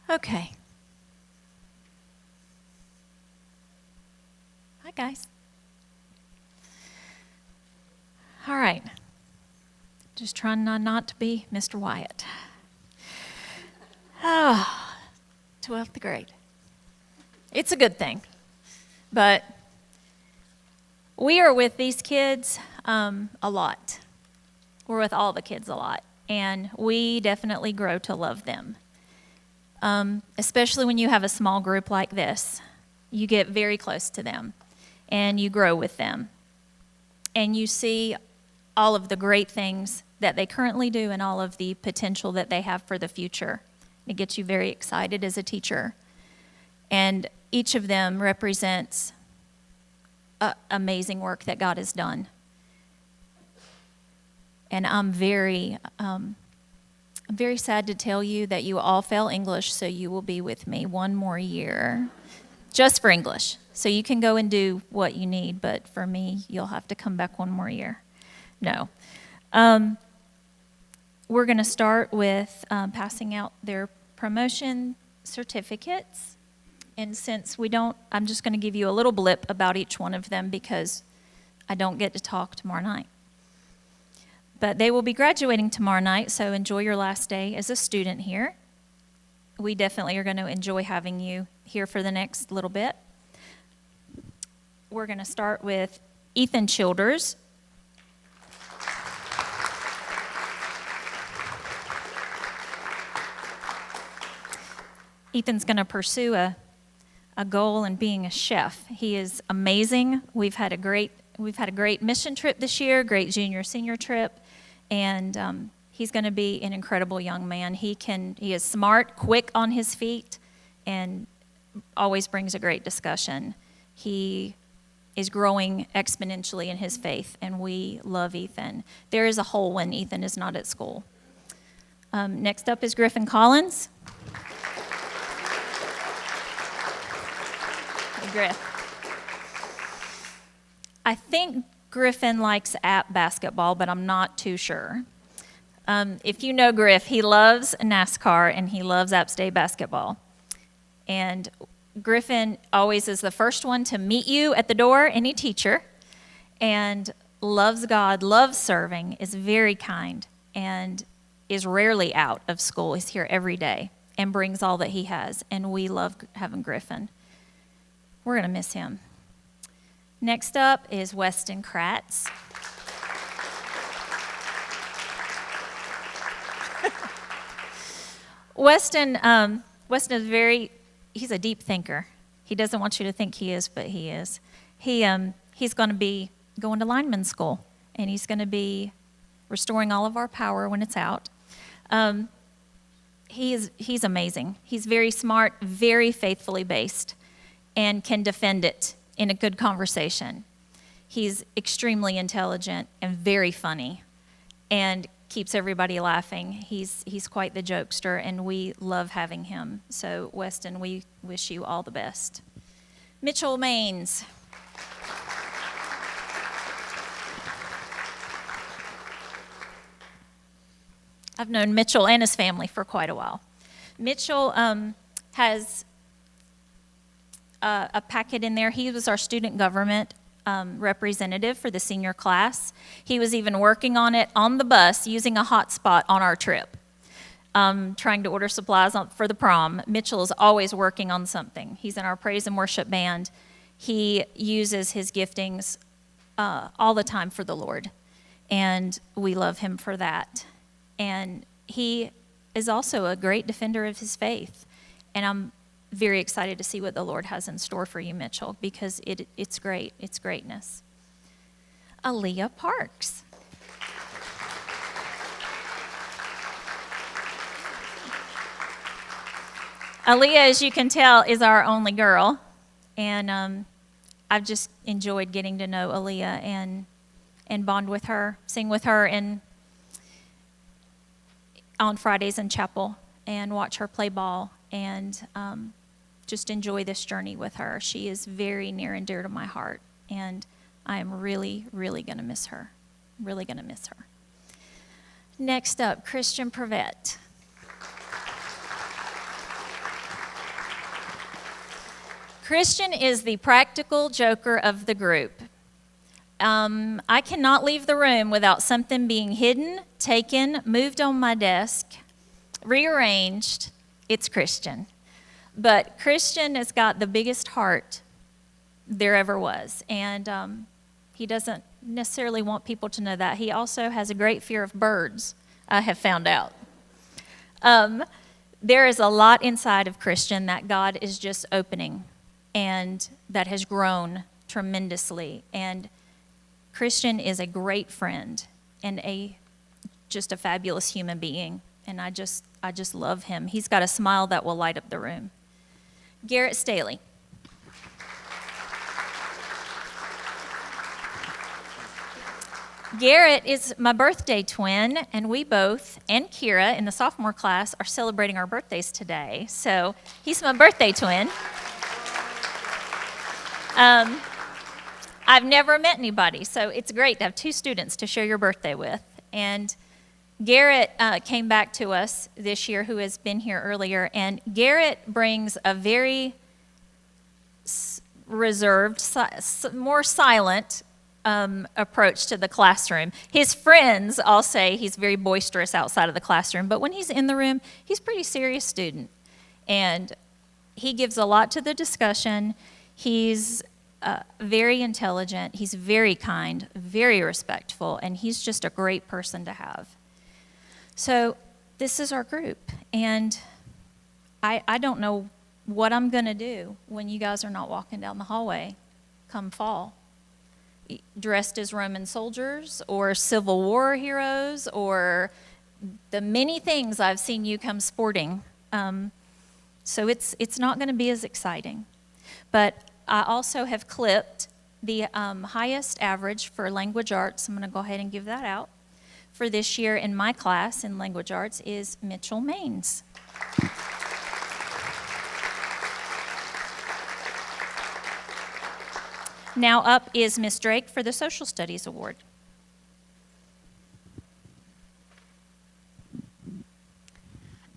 Okay. Hi, guys. All right. Just trying not to be Mr. Wyatt. Oh, 12th grade. It's a good thing. But we are with these kids a lot. We're with all the kids a lot. And we definitely grow to love them. Especially when you have a small group like this. You get very close to them. And you grow with them. And you see all of the great things that they currently do and all of the potential that they have for the future. It gets you very excited as a teacher. And each of them represents amazing work that God has done. And I'm very sad to tell you that you all fail English, so you will be with me one more year, just for English. So you can go and do what you need, but for me, you'll have to come back one more year. No. We're going to start with passing out their promotion certificates. And since I'm just going to give you a little blip about each one of them because I don't get to talk tomorrow night. But they will be graduating tomorrow night, so enjoy your last day as a student here. We definitely are going to enjoy having you here for the next little bit. We're going to start with Ethan Childers. Ethan's going to pursue a goal in being a chef. He is amazing. We've had a great mission trip this year, great junior-senior trip, and he's going to be an incredible young man. He is smart, quick on his feet, and always brings a great discussion. He is growing exponentially in his faith, and we love Ethan. There is a hole when Ethan is not at school. Next up is Griffin Collins. Griff. I think Griffin likes app basketball, but I'm not too sure. If you know Griff, he loves NASCAR and he loves App State basketball. And Griffin always is the first one to meet you at the door, any teacher, and loves God, loves serving, is very kind, and is rarely out of school. He's here every day and brings all that he has, and we love having Griffin. We're going to miss him. Next up is Weston Kratz. Weston is he's a deep thinker. He doesn't want you to think he is, but he is. He's going to be going to lineman school, and he's going to be restoring all of our power when it's out. He's amazing. He's very smart, very faithfully based, and can defend it in a good conversation. He's extremely intelligent and very funny and keeps everybody laughing. He's quite the jokester, and we love having him. So, Weston, we wish you all the best. Mitchell Maines. I've known Mitchell and his family for quite a while. Mitchell has a packet in there. He was our student government representative for the senior class. He was even working on it on the bus using a hotspot on our trip, trying to order supplies for the prom. Mitchell is always working on something. He's in our praise and worship band. He uses his giftings all the time for the Lord, and we love him for that. And he is also a great defender of his faith, and I'm very excited to see what the Lord has in store for you, Mitchell, because it's great. It's greatness. Aaliyah Parks. Aaliyah, as you can tell, is our only girl, and I've just enjoyed getting to know Aaliyah and bond with her, sing with her on Fridays in chapel, and watch her play ball, and just enjoy this journey with her. She is very near and dear to my heart, and I am really, really going to miss her. Really going to miss her. Next up, Christian Prevette. Christian is the practical joker of the group. I cannot leave the room without something being hidden, taken, moved on my desk, rearranged. It's Christian. But Christian has got the biggest heart there ever was. And he doesn't necessarily want people to know that. He also has a great fear of birds, I have found out. There is a lot inside of Christian that God is just opening and that has grown tremendously. And Christian is a great friend and just a fabulous human being. And I just love him. He's got a smile that will light up the room. Garrett Staley. Garrett is my birthday twin, and we both, and Kira in the sophomore class, are celebrating our birthdays today. So he's my birthday twin. I've never met anybody, so it's great to have two students to share your birthday with. And Garrett came back to us this year, who has been here earlier, and Garrett brings a very reserved, more silent approach to the classroom. His friends all say he's very boisterous outside of the classroom, but when he's in the room, he's a pretty serious student. And he gives a lot to the discussion. He's very intelligent, he's very kind, very respectful, and he's just a great person to have. So this is our group, and I don't know what I'm going to do when you guys are not walking down the hallway come fall, dressed as Roman soldiers or Civil War heroes or the many things I've seen you come sporting. So it's not going to be as exciting. But I also have clipped the highest average for language arts. I'm going to go ahead and give that out. For this year in my class in language arts is Mitchell Maines. Now up is Miss Drake for the Social Studies Award.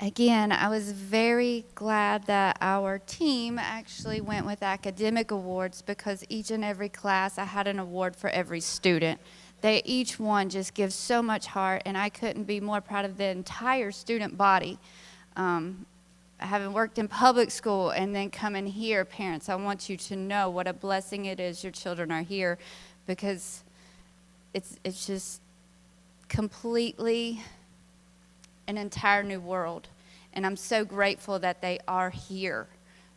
Again, I was very glad that our team actually went with academic awards because each and every class I had an award for every student. They each one just gives so much heart, and I couldn't be more proud of the entire student body. Having worked in public school and then coming here, parents, I want you to know what a blessing it is your children are here, because it's just completely an entire new world. And I'm so grateful that they are here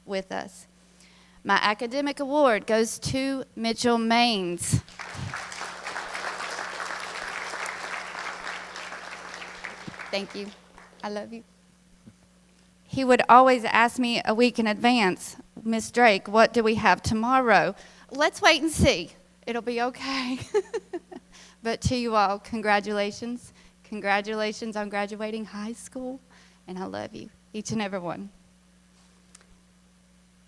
with us. My academic award goes to Mitchell Maines. Thank you. I love you. He would always ask me a week in advance, Miss Drake, what do we have tomorrow? Let's wait and see. It'll be okay. But to you all, congratulations. Congratulations on graduating high school, and I love you, each and every one.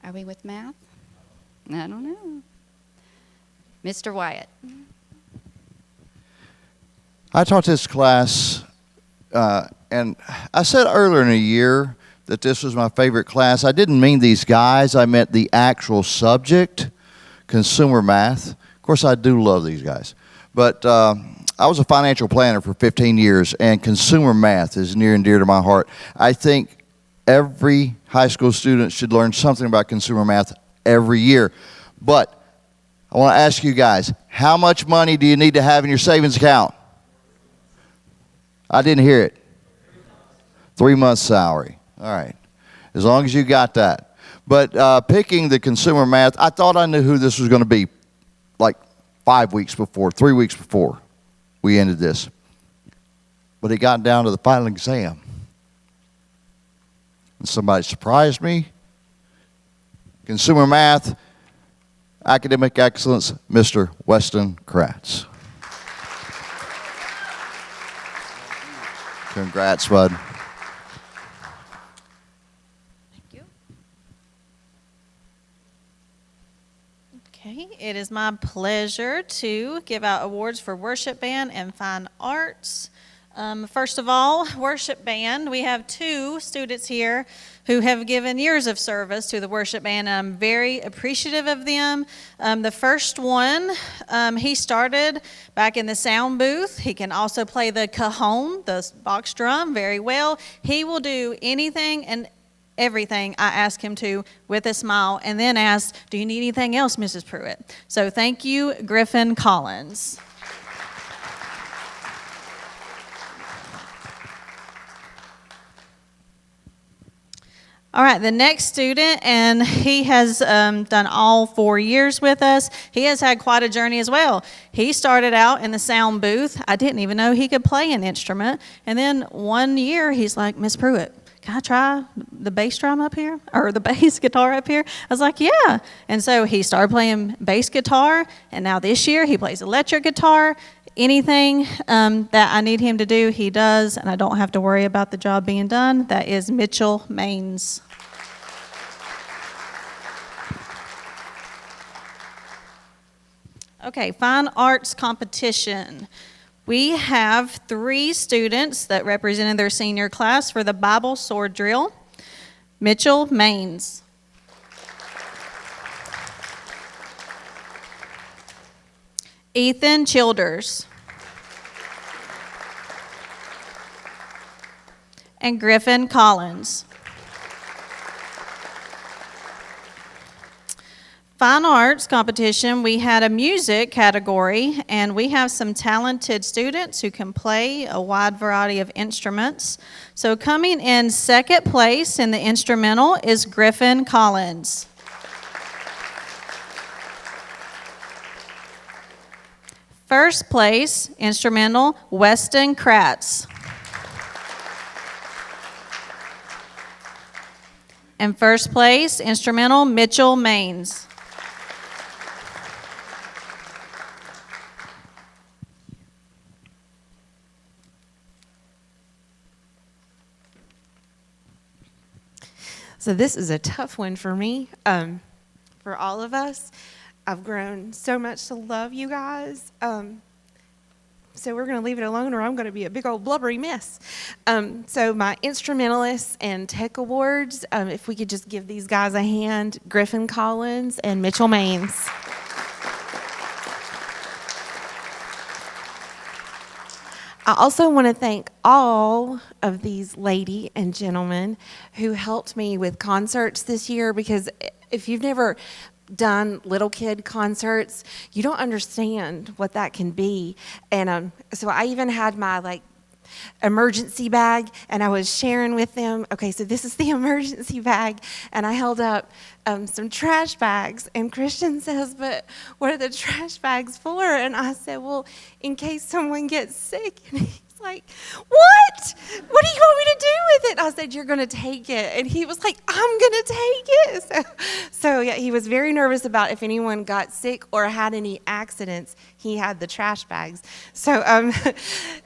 Are we with math? I don't know. Mr. Wyatt. I taught this class, and I said earlier in the year that this was my favorite class. I didn't mean these guys. I meant the actual subject, consumer math. Of course, I do love these guys. But I was a financial planner for 15 years, and consumer math is near and dear to my heart. I think every high school student should learn something about consumer math every year. But I want to ask you guys, how much money do you need to have in your savings account? I didn't hear it. 3 months' salary. All right. As long as you got that. But picking the consumer math, I thought I knew who this was going to be like 3 weeks before we ended this. But it got down to the final exam. And somebody surprised me. Consumer math, academic excellence, Mr. Weston Kratz. Congrats, bud. Okay, it is my pleasure to give out awards for worship band and fine arts. First of all, worship band. We have two students here who have given years of service to the worship band. I'm very appreciative of them. The first one, he started back in the sound booth. He can also play the cajon, the box drum, very well. He will do anything and everything I ask him to with a smile, and then ask, do you need anything else, Mrs. Pruitt? So thank you, Griffin Collins. All right, the next student, and he has done all 4 years with us. He has had quite a journey as well. He started out in the sound booth. I didn't even know he could play an instrument. And then one year, he's like, Miss Pruitt, can I try the bass drum up here? Or the bass guitar up here? I was like, yeah. And so he started playing bass guitar, and now this year he plays electric guitar. Anything that I need him to do, he does, and I don't have to worry about the job being done. That is Mitchell Maines. Okay, fine arts competition. We have 3 students that represented their senior class for the Bible sword drill. Mitchell Maines. Ethan Childers. And Griffin Collins. Fine arts competition, we had a music category, and we have some talented students who can play a wide variety of instruments. So coming in second place in the instrumental is Griffin Collins. First place, instrumental, Weston Kratz. And first place, instrumental, Mitchell Maines. So this is a tough one for me, for all of us. I've grown so much to love you guys. So we're going to leave it alone, or I'm going to be a big old blubbery mess. So my instrumentalists and tech awards, if we could just give these guys a hand, Griffin Collins and Mitchell Maines. I also want to thank all of these lady and gentlemen who helped me with concerts this year, because if you've never done little kid concerts, you don't understand what that can be. And so I even had my emergency bag, and I was sharing with them, okay, so this is the emergency bag, and I held up some trash bags, and Christian says, but what are the trash bags for? And I said, well, in case someone gets sick. And he's like, what do you want me to do with it? I said, you're going to take it. And he was like, I'm going to take it. So yeah, he was very nervous about if anyone got sick or had any accidents. He had the trash bags. So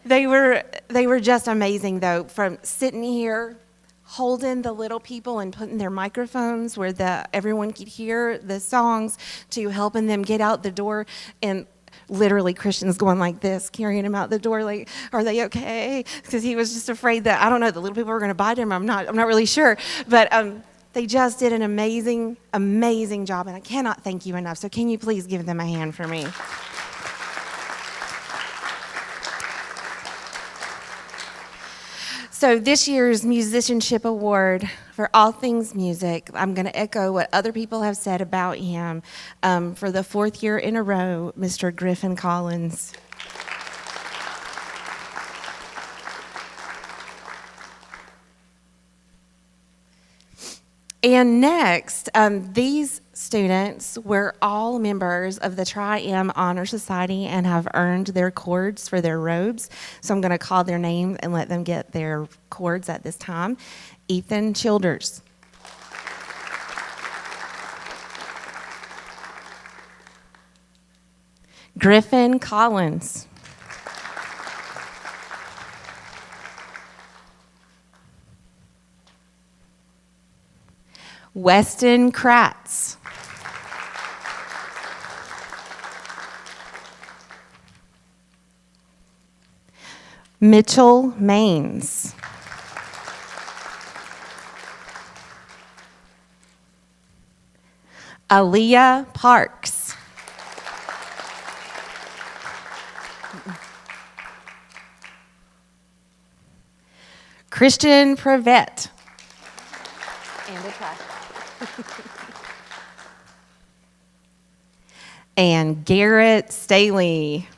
they were just amazing, though, from sitting here holding the little people and putting their microphones where everyone could hear the songs, to helping them get out the door, and literally Christian's going like this, carrying him out the door, like, are they okay? Because he was just afraid that, I don't know, the little people were going to bite him. I'm not really sure. But they just did an amazing, amazing job, and I cannot thank you enough. So can you please give them a hand for me? So this year's Musicianship Award for all things music, I'm going to echo what other people have said about him. For the 4th year in a row, Mr. Griffin Collins. And next, these students were all members of the Tri-M Honor Society and have earned their cords for their robes. So I'm going to call their name and let them get their cords at this time. Ethan Childers. Griffin Collins. Weston Kratz. Mitchell Maines. Aaliyah Parks. Christian Prevet. And a trash bag. And Garrett Staley.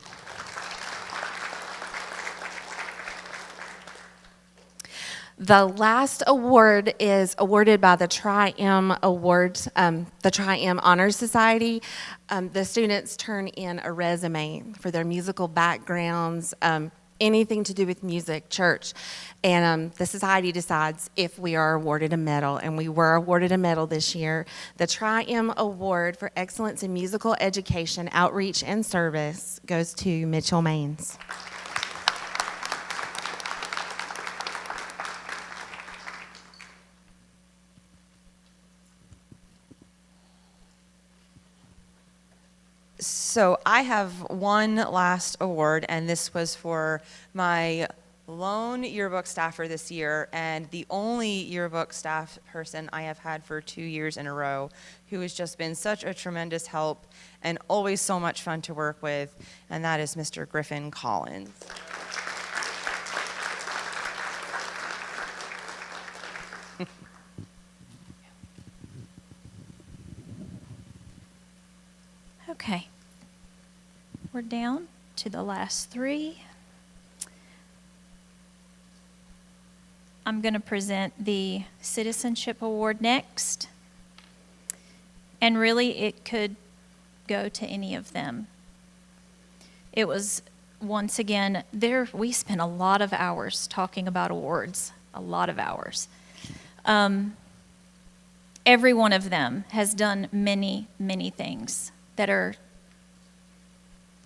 The last award is awarded by the Tri-M Awards, the Tri-M Honor Society. The students turn in a resume for their musical backgrounds, anything to do with music, church, and the society decides if we are awarded a medal, and we were awarded a medal this year. The Tri-M Award for Excellence in Musical Education, Outreach, and Service goes to Mitchell Maines. So I have one last award, and this was for my lone yearbook staffer this year, and the only yearbook staff person I have had for 2 years in a row, who has just been such a tremendous help and always so much fun to work with, and that is Mr. Griffin Collins. Okay. We're down to the last three. I'm going to present the Citizenship Award next. And really, it could go to any of them. It was, once again, we spent a lot of hours talking about awards, a lot of hours. Every one of them has done many, many things that are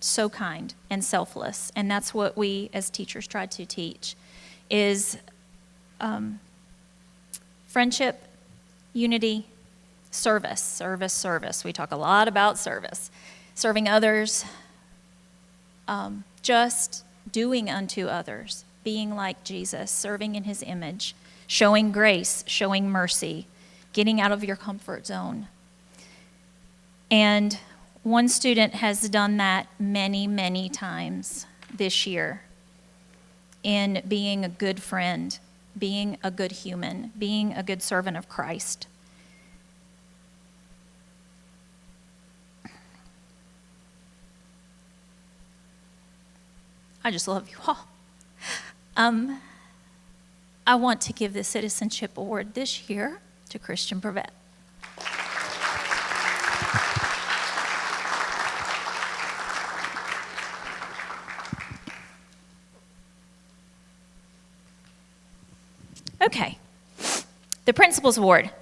so kind and selfless, and that's what we as teachers try to teach, is friendship, unity, service. We talk a lot about service, serving others, just doing unto others, being like Jesus, serving in his image, showing grace, showing mercy, getting out of your comfort zone. And one student has done that many, many times this year in being a good friend, being a good human, being a good servant of Christ. I just love you all. I want to give the Citizenship Award this year to Christian Prevet. Okay, the Principal's Award.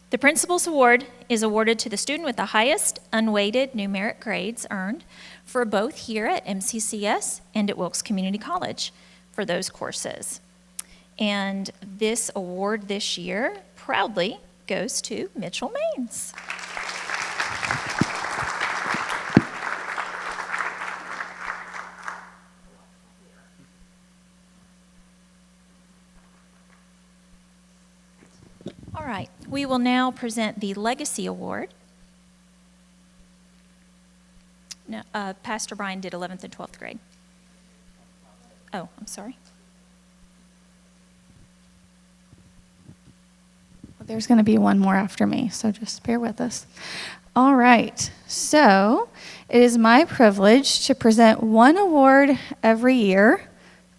The Principal's Award is awarded to the student with the highest unweighted numeric grades earned for both here at MCCS and at Wilkes Community College for those courses. And this award this year proudly goes to Mitchell Maines. All right, we will now present the Legacy Award. No, Pastor Brian did 11th and 12th grade. Oh, I'm sorry. There's going to be one more after me, so just bear with us. All right, so it is my privilege to present one award every year.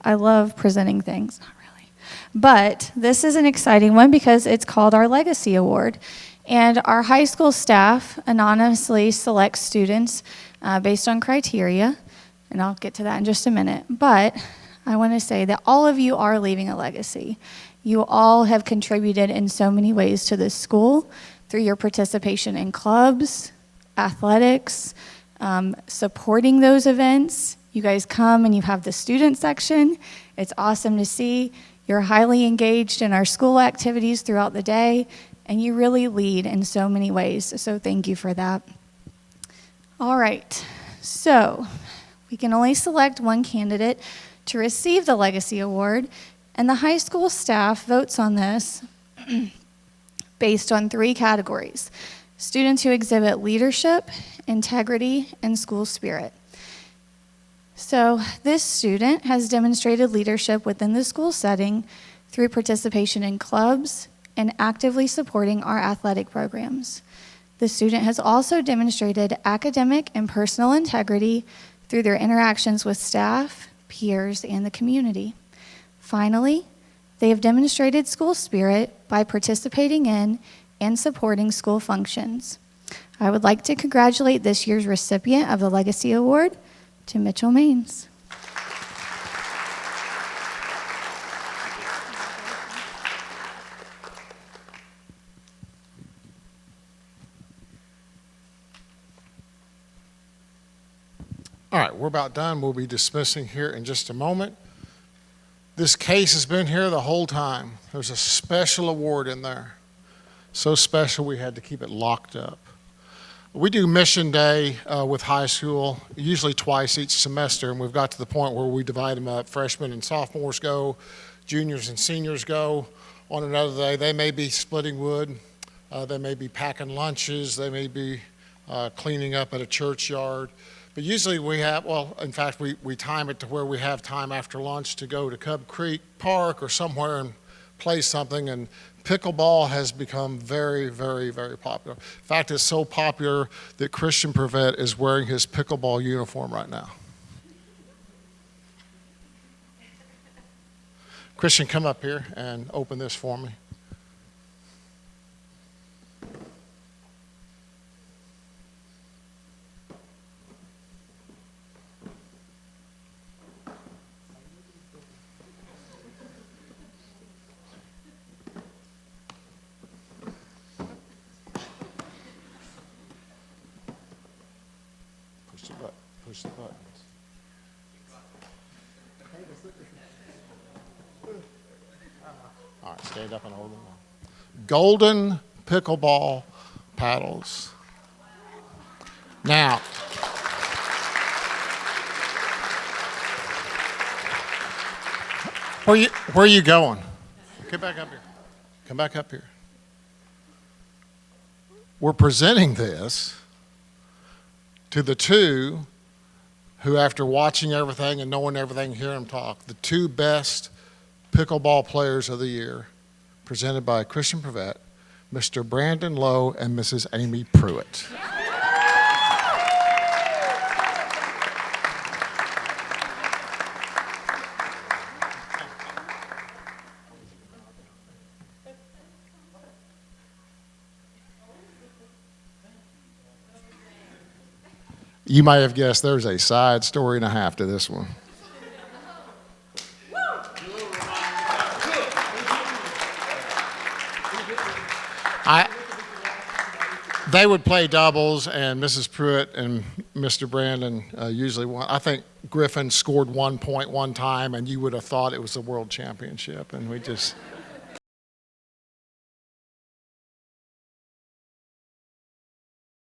I love presenting things, not really. But this is an exciting one because it's called our Legacy Award. And our high school staff anonymously selects students based on criteria, and I'll get to that in just a minute. But I want to say that all of you are leaving a legacy. You all have contributed in so many ways to this school through your participation in clubs, athletics, supporting those events. You guys come and you have the student section. It's awesome to see. You're highly engaged in our school activities throughout the day, and you really lead in so many ways. So thank you for that. All right, so we can only select one candidate to receive the Legacy Award, and the high school staff votes on this based on 3 categories. students who exhibit leadership, integrity, and school spirit. So this student has demonstrated leadership within the school setting through participation in clubs and actively supporting our athletic programs. The student has also demonstrated academic and personal integrity through their interactions with staff, peers, and the community. Finally, they have demonstrated school spirit by participating in and supporting school functions. I would like to congratulate this year's recipient of the Legacy Award, to Mitchell Maines. All right, we're about done. We'll be dismissing here in just a moment. This case has been here the whole time. There's a special award in there. So special we had to keep it locked up. We do Mission Day with high school, usually twice each semester, and we've got to the point where we divide them up. Freshmen and sophomores go, juniors and seniors go. On another day, they may be splitting wood, they may be packing lunches, they may be cleaning up at a churchyard. But usually we have, well, in fact, we time it to where we have time after lunch to go to Cub Creek Park or somewhere and play something. And pickleball has become very, very, very popular. In fact, it's so popular that Christian Prevett is wearing his pickleball uniform right now. Christian, come up here and open this for me. Push the buttons. All right, stand up and hold them on. Golden pickleball paddles. Now, where are you going? Come back up here. Come back up here. We're presenting this to the two who, after watching everything and knowing everything, hearing them talk, the two best pickleball players of the year, presented by Christian Prevett, Mr. Brandon Lowe and Mrs. Amy Pruitt. You might have guessed there's a side story and a half to this one. They would play doubles, and Mrs. Pruitt and Mr. Brandon usually won. I think Griffin scored 1 point one time, and you would have thought it was a world championship, and we just